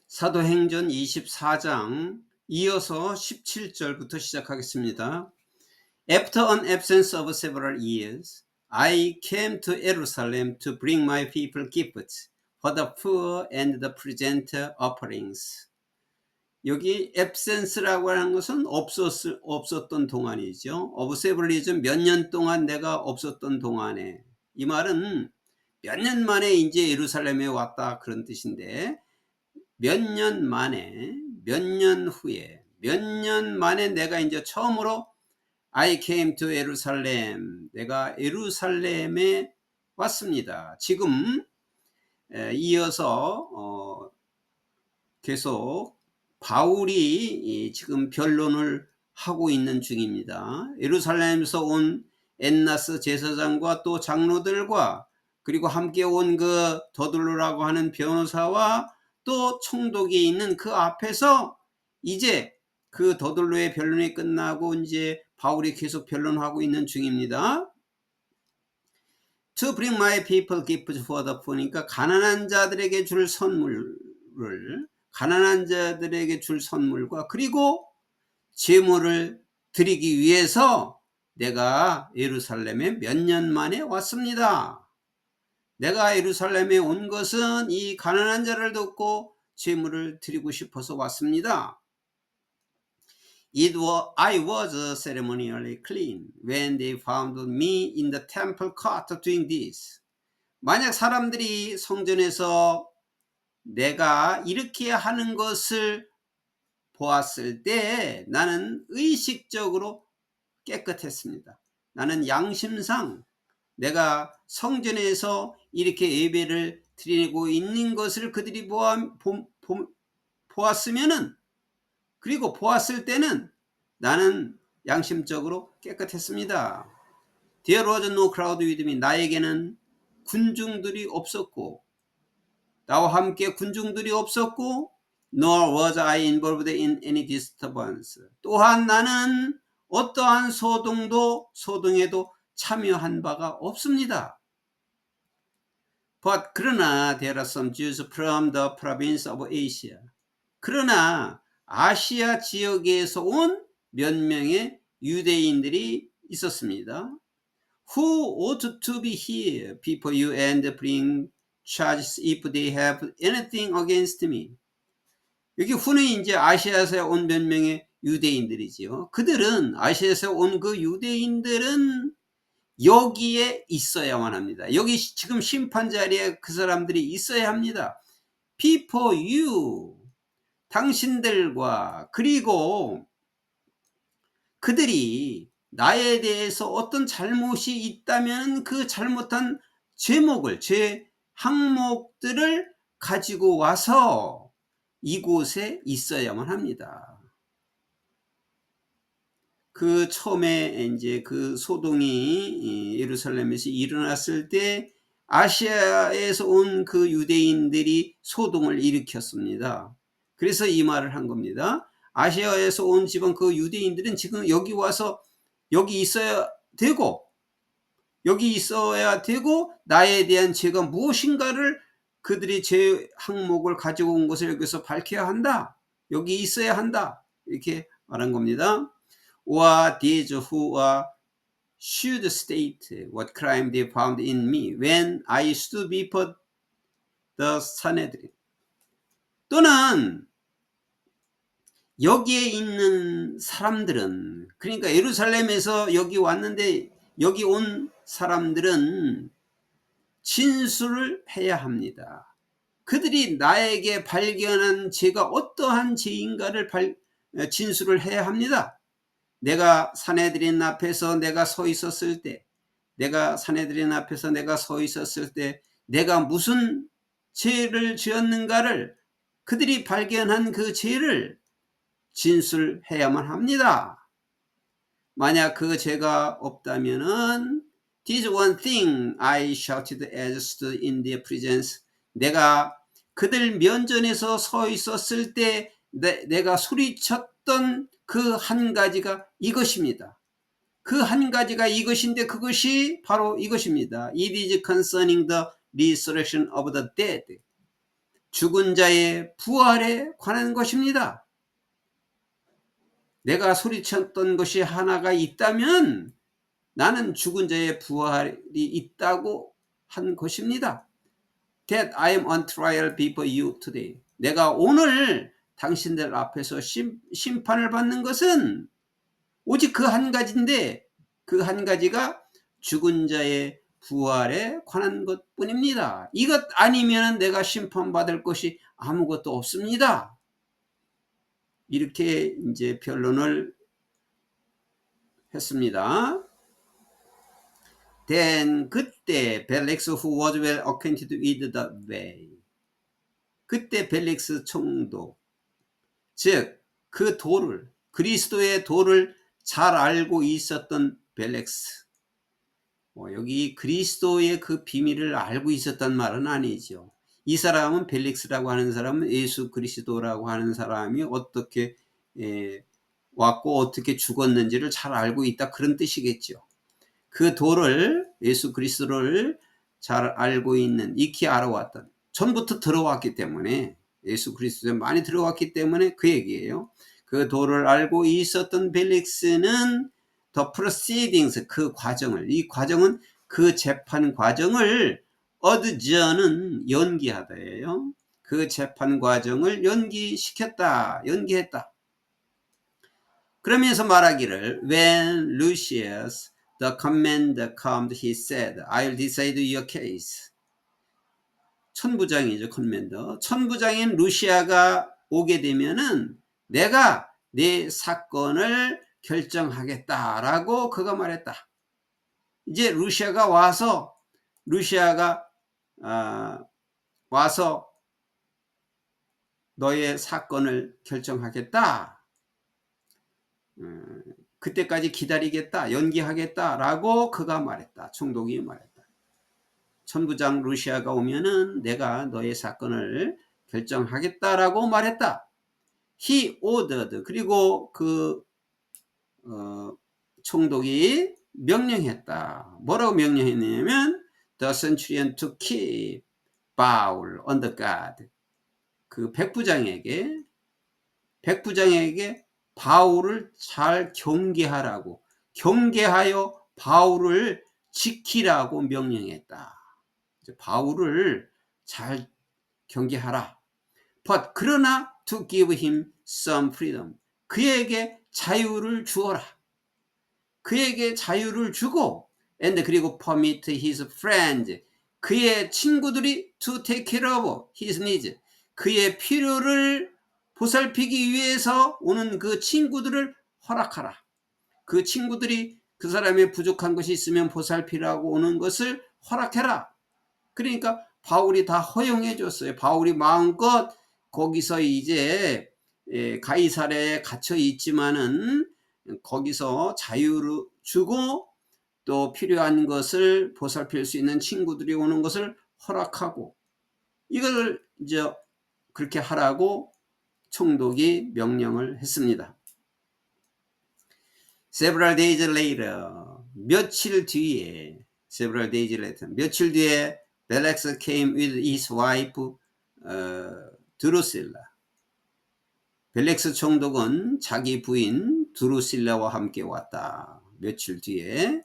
사도행전 24장 이어서 17절부터 시작하겠습니다. After an absence of several years, I came to Jerusalem to bring my people gifts for the poor and the present offerings. 여기 absence라고 하는 것은 없었던 동안이죠. of several years, 몇 년 동안 내가 없었던 동안에. 이 말은 몇 년 만에 이제 예루살렘에 왔다 그런 뜻인데, 몇 년 만에, 몇 년 후에, 몇 년 만에 내가 이제 처음으로 I came to Jerusalem, 내가 예루살렘에 왔습니다. 지금 이어서 계속 바울이 지금 변론을 하고 있는 중입니다. 예루살렘에서 온 엔나스 제사장과 또 장로들과 그리고 함께 온 그 더둘로라고 하는 변호사와 또 총독이 있는 그 앞에서 이제 그 더둘로의 변론이 끝나고 이제 바울이 계속 변론하고 있는 중입니다. To bring my people gifts for the poor, 그러니까 가난한 자들에게 줄 선물을, 가난한 자들에게 줄 선물과 그리고 제물을 드리기 위해서 내가 예루살렘에 몇 년 만에 왔습니다. 내가 예루살렘에 온 것은 이 가난한 자를 돕고 제물을 드리고 싶어서 왔습니다. I was ceremonially clean when they found me in the temple court doing this. 만약 사람들이 성전에서 내가 이렇게 하는 것을 보았을 때 나는 의식적으로 깨끗했습니다. 나는 양심상 내가 성전에서 이렇게 예배를 드리고 있는 것을 그들이 보았으면은, 그리고 보았을 때는 나는 양심적으로 깨끗했습니다. There was no crowd with me. 나에게는 군중들이 없었고, 나와 함께 군중들이 없었고, nor was I involved in any disturbance. 또한 나는 어떠한 소동에도 참여한 바가 없습니다. But 그러나 there are some Jews from the province of Asia. 그러나 아시아 지역에서 온 몇 명의 유대인들이 있었습니다. Who ought to be here before you and bring charges if they have anything against me. 여기 who는 이제 아시아에서 온 몇 명의 유대인들이지요. 그들은 아시아에서 온 그 유대인들은 여기에 있어야만 합니다. 여기 지금 심판 자리에 그 사람들이 있어야 합니다. Before you, 당신들과, 그리고 그들이 나에 대해서 어떤 잘못이 있다면 그 잘못한 죄 항목들을 가지고 와서 이곳에 있어야만 합니다. 그 처음에 이제 그 소동이 예루살렘에서 일어났을 때 아시아에서 온 그 유대인들이 소동을 일으켰습니다. 그래서 이 말을 한 겁니다. 아시아에서 온 지방 그 유대인들은 지금 여기 와서 여기 있어야 되고 나에 대한 죄가 무엇인가를 그들이 죄 항목을 가지고 온 것을 여기서 밝혀야 한다. 여기 있어야 한다. 이렇게 말한 겁니다. Or these who should state what crime they found in me when I stood before the Sanhedrin. 또는 여기에 있는 사람들은, 그러니까 예루살렘에서 여기 왔는데 여기 온 사람들은 진술을 해야 합니다. 그들이 나에게 발견한 죄가 어떠한 죄인가를 진술을 해야 합니다. 내가 사내들인 앞에서 내가 서 있었을 때, 내가 무슨 죄를 지었는가를, 그들이 발견한 그 죄를 진술해야만 합니다. 만약 그 죄가 없다면은 This one thing I shouted as stood in their presence. 내가 그들 면전에서 서 있었을 때 내가 소리쳤던 그 한 가지가 이것입니다. 그 한 가지가 이것인데 그것이 바로 이것입니다. It is concerning the resurrection of the dead. 죽은 자의 부활에 관한 것입니다. 내가 소리쳤던 것이 하나가 있다면 나는 죽은 자의 부활이 있다고 한 것입니다. That I am on trial before you today. 내가 오늘 당신들 앞에서 심판을 받는 것은 오직 그 한 가지인데, 그 한 가지가 죽은 자의 부활에 관한 것뿐입니다. 이것 아니면 내가 심판받을 것이 아무것도 없습니다. 이렇게 이제 변론을 했습니다. Then 그때 벨렉스 who was well acquainted with the way. 그때 벨렉스 총독, 즉 그 도를, 그리스도의 도를 잘 알고 있었던 벨렉스. 여기 그리스도의 그 비밀을 알고 있었단 말은 아니죠. 이 사람은 벨릭스라고 하는 사람은 예수 그리스도라고 하는 사람이 어떻게 왔고 어떻게 죽었는지를 잘 알고 있다, 그런 뜻이겠죠. 그 도를, 예수 그리스도를 잘 알고 있는, 익히 알아왔던, 전부터 들어왔기 때문에, 예수 그리스도에 많이 들어왔기 때문에 그 얘기예요. 그 도를 알고 있었던 벨릭스는 the proceedings, 그 과정을, 이 과정은 그 재판 과정을 adjourn은 연기하다예요. 그 재판 과정을 연기했다. 그러면서 말하기를 when Lucius the commander comes, he said, I'll decide your case. 천부장이죠, 커맨더. 천부장인 루시아가 오게 되면은 내가 내 사건을 결정하겠다라고 그가 말했다. 이제 루시아가 와서 너의 사건을 결정하겠다. 그때까지 기다리겠다, 연기하겠다라고 그가 말했다. 총독이 말했다. 천부장 루시아가 오면은 내가 너의 사건을 결정하겠다라고 말했다. He ordered, 그리고 그 총독이 명령했다. 뭐라고 명령했냐면 the centurion to keep Paul under guard. 그 백부장에게 바울을 잘 경계하라고, 경계하여 바울을 지키라고 명령했다. 바울을 잘 경계하라. But 그러나 to give him some freedom. 그에게 자유를 주어라. 그에게 자유를 주고, and 그리고 permit his friends, 그의 친구들이 to take care of his needs, 그의 필요를 보살피기 위해서 오는 그 친구들을 허락하라. 그 친구들이 그 사람의 부족한 것이 있으면 보살피라고 오는 것을 허락해라. 그러니까 바울이 다 허용해 줬어요. 바울이 마음껏 거기서 이제 가이사랴에 갇혀 있지만은 거기서 자유를 주고 또 필요한 것을 보살필 수 있는 친구들이 오는 것을 허락하고, 이걸 이제 그렇게 하라고 총독이 명령을 했습니다. Several days later, 며칠 뒤에 벨렉스 came with his wife 드루실라. 벨렉스 총독은 자기 부인 드루실라와 함께 왔다. 며칠 뒤에.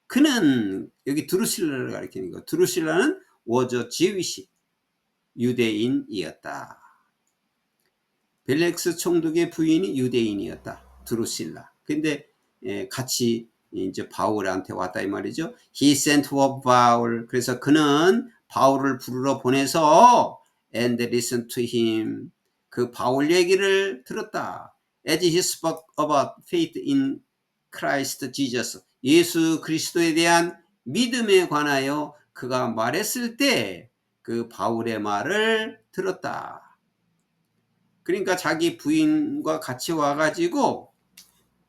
그는, 여기 드루실라를 가리키는 거, 드루실라는 was a Jewish, 유대인이었다. 벨렉스 총독의 부인이 유대인이었다, 드루실라. 근데 같이 이제 바울한테 왔다 이 말이죠. He sent for Paul. 그래서 그는 바울을 부르러 보내서 and listened to him. 그 바울 얘기를 들었다. As he spoke about faith in Christ Jesus. 예수 그리스도에 대한 믿음에 관하여 그가 말했을 때 그 바울의 말을 들었다. 그러니까 자기 부인과 같이 와가지고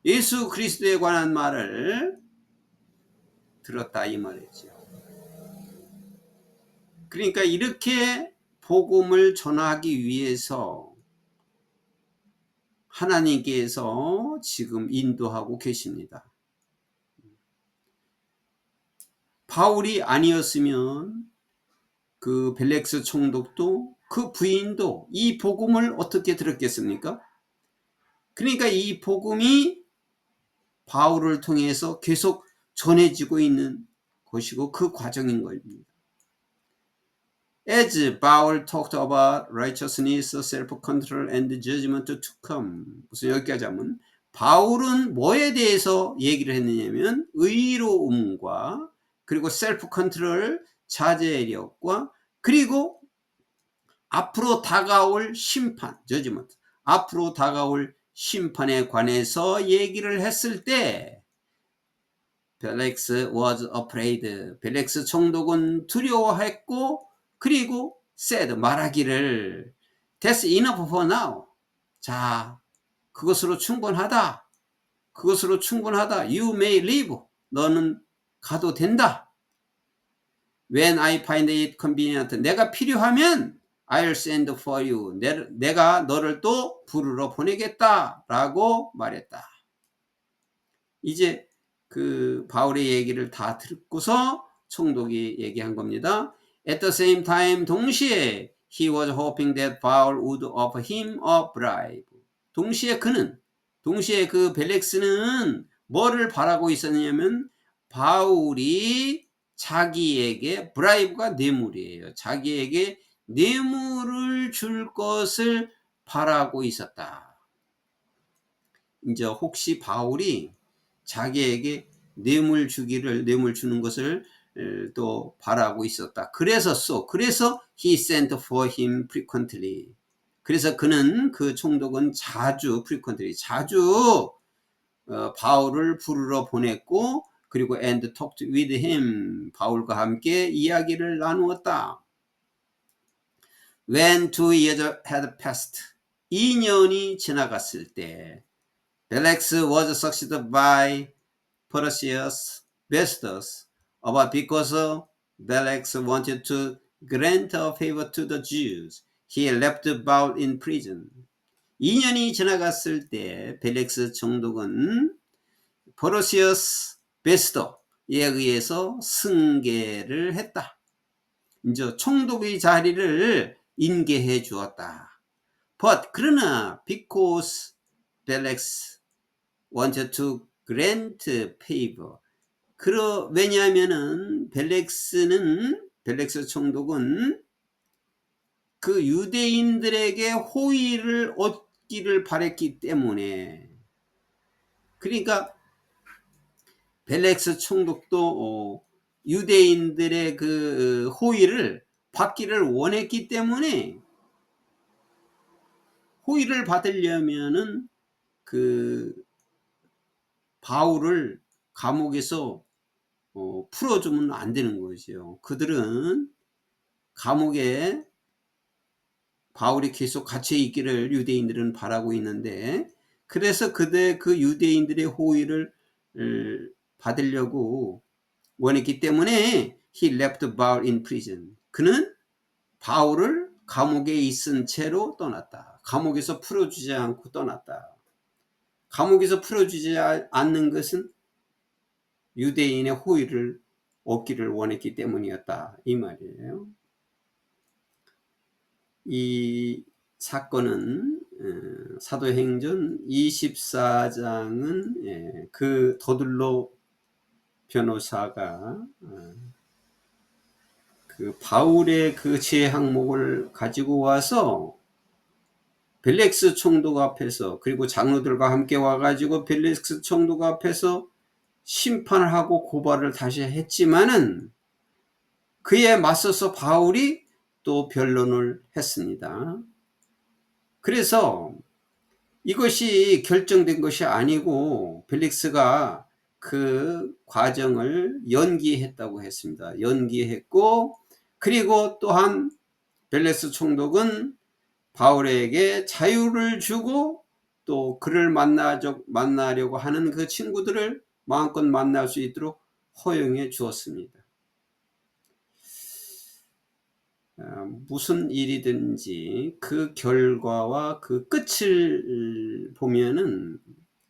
예수 그리스도에 관한 말을 들었다 이 말이죠. 그러니까 이렇게 복음을 전하기 위해서 하나님께서 지금 인도하고 계십니다. 바울이 아니었으면 그 벨렉스 총독도 그 부인도 이 복음을 어떻게 들었겠습니까? 그러니까 이 복음이 바울을 통해서 계속 전해지고 있는 것이고 그 과정인 겁니다. As Paul talked about righteousness, self-control, and judgment to come. 무슨 여기까지 하면 바울은 뭐에 대해서 얘기를 했느냐면 의로움과 그리고 self-control, 자제력과 그리고 앞으로 다가올 심판, judgment, 앞으로 다가올 심판에 관해서 얘기를 했을 때 벨렉스 was afraid. 벨렉스 총독은 두려워했고 그리고 said 말하기를 That's enough for now. 자, 그것으로 충분하다. 그것으로 충분하다. You may leave. 너는 가도 된다. When I find it convenient. 내가 필요하면 I'll send for you. 내가 너를 또 부르러 보내겠다. 라고 말했다. 이제 그 바울의 얘기를 다 듣고서 총독이 얘기한 겁니다. At the same time, 동시에 he was hoping that Paul would offer him a bribe. 동시에 그 벨렉스는 뭐를 바라고 있었냐면 바울이 자기에게 브라이브가 뇌물이에요. 자기에게 뇌물을 줄 것을 바라고 있었다. 이제 혹시 바울이 자기에게 뇌물 주는 것을 또 바라고 있었다. 그래서 he sent for him frequently. 그래서 그 총독은 자주 바울을 부르러 보냈고 그리고 and talked with him. 바울과 함께 이야기를 나누었다. When 2 years had passed. 2년이 지나갔을 때 Felix was succeeded by Porcius Festus, but because Felix wanted to grant a favor to the Jews, he left Paul in prison. 2년이 지나갔을 때 벨렉스 총독은 포르시어스 베스터에 의해서 승계를 했다. 이제 총독의 자리를 인계해 주었다. But 그러나 because Felix wanted to grant favor. 왜냐하면은 벨렉스 총독은 그 유대인들에게 호의를 얻기를 바랬기 때문에 그러니까 벨렉스 총독도 유대인들의 그 호의를 받기를 원했기 때문에 호의를 받으려면은 그 바울을 감옥에서 풀어주면 안 되는 거죠. 그들은 감옥에 바울이 계속 갇혀 있기를 유대인들은 바라고 있는데 그래서 그 유대인들의 호의를 받으려고 원했기 때문에 he left Paul in prison. 그는 바울을 감옥에 있은 채로 떠났다. 감옥에서 풀어주지 않고 떠났다. 감옥에서 풀어주지 않는 것은 유대인의 호의를 얻기를 원했기 때문이었다. 이 말이에요. 이 사건은 사도행전 24장은 그 더둘로 변호사가 그 바울의 그 죄 항목을 가지고 와서 벨렉스 총독 앞에서 그리고 장로들과 함께 와가지고 벨렉스 총독 앞에서 심판을 하고 고발을 다시 했지만은 그에 맞서서 바울이 또 변론을 했습니다. 그래서 이것이 결정된 것이 아니고 벨릭스가 그 과정을 연기했다고 했습니다. 연기했고 그리고 또한 벨렉스 총독은 바울에게 자유를 주고 또 그를 만나려고 하는 그 친구들을 마음껏 만날 수 있도록 허용해 주었습니다. 무슨 일이든지 그 결과와 그 끝을 보면은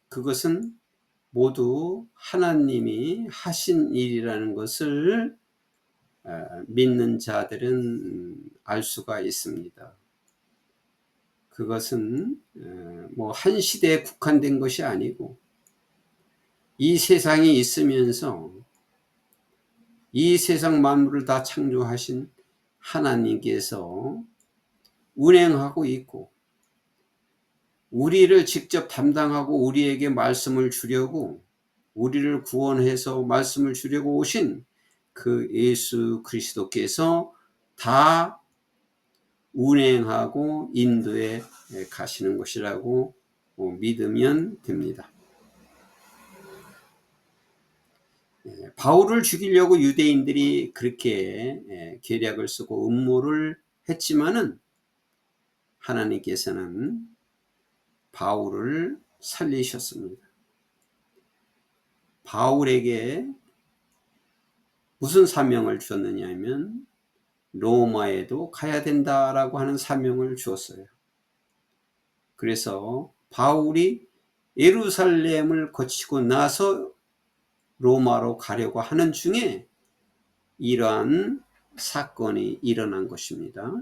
그것은 모두 하나님이 하신 일이라는 것을 믿는 자들은 알 수가 있습니다. 그것은 뭐 한 시대에 국한된 것이 아니고 이 세상이 있으면서 이 세상 만물을 다 창조하신 하나님께서 운행하고 있고 우리를 직접 담당하고 우리에게 말씀을 주려고 우리를 구원해서 말씀을 주려고 오신 그 예수 그리스도께서 다 운행하고 인도해 가시는 것이라고 믿으면 됩니다. 바울을 죽이려고 유대인들이 그렇게 계략을 쓰고 음모를 했지만은 하나님께서는 바울을 살리셨습니다. 바울에게 무슨 사명을 주었느냐 하면 로마에도 가야 된다라고 하는 사명을 주었어요. 그래서 바울이 예루살렘을 거치고 나서 로마로 가려고 하는 중에 이러한 사건이 일어난 것입니다.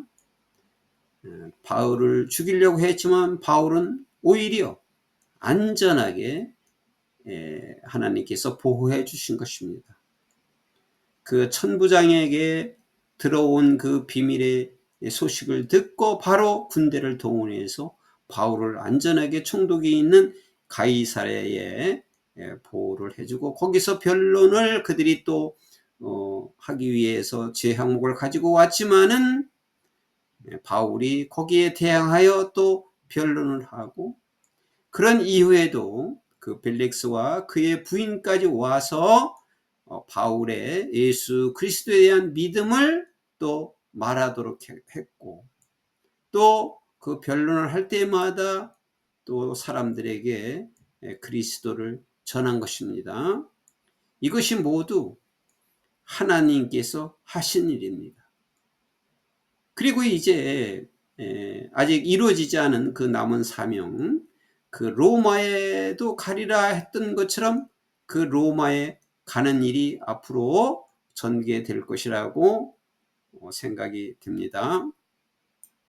바울을 죽이려고 했지만 바울은 오히려 안전하게 하나님께서 보호해 주신 것입니다. 그 천부장에게 들어온 그 비밀의 소식을 듣고 바로 군대를 동원해서 바울을 안전하게 총독이 있는 가이사랴에 보호를 해주고 거기서 변론을 그들이 또 하기 위해서 제 항목을 가지고 왔지만은 바울이 거기에 대항하여 또 변론을 하고 그런 이후에도 그 벨릭스와 그의 부인까지 와서 바울의 예수 그리스도에 대한 믿음을 또 말하도록 했고 또 그 변론을 할 때마다 또 사람들에게 그리스도를 전한 것입니다. 이것이 모두 하나님께서 하신 일입니다. 그리고 이제 아직 이루어지지 않은 그 남은 사명, 그 로마에도 가리라 했던 것처럼 그 로마에 가는 일이 앞으로 전개될 것이라고 생각이 듭니다.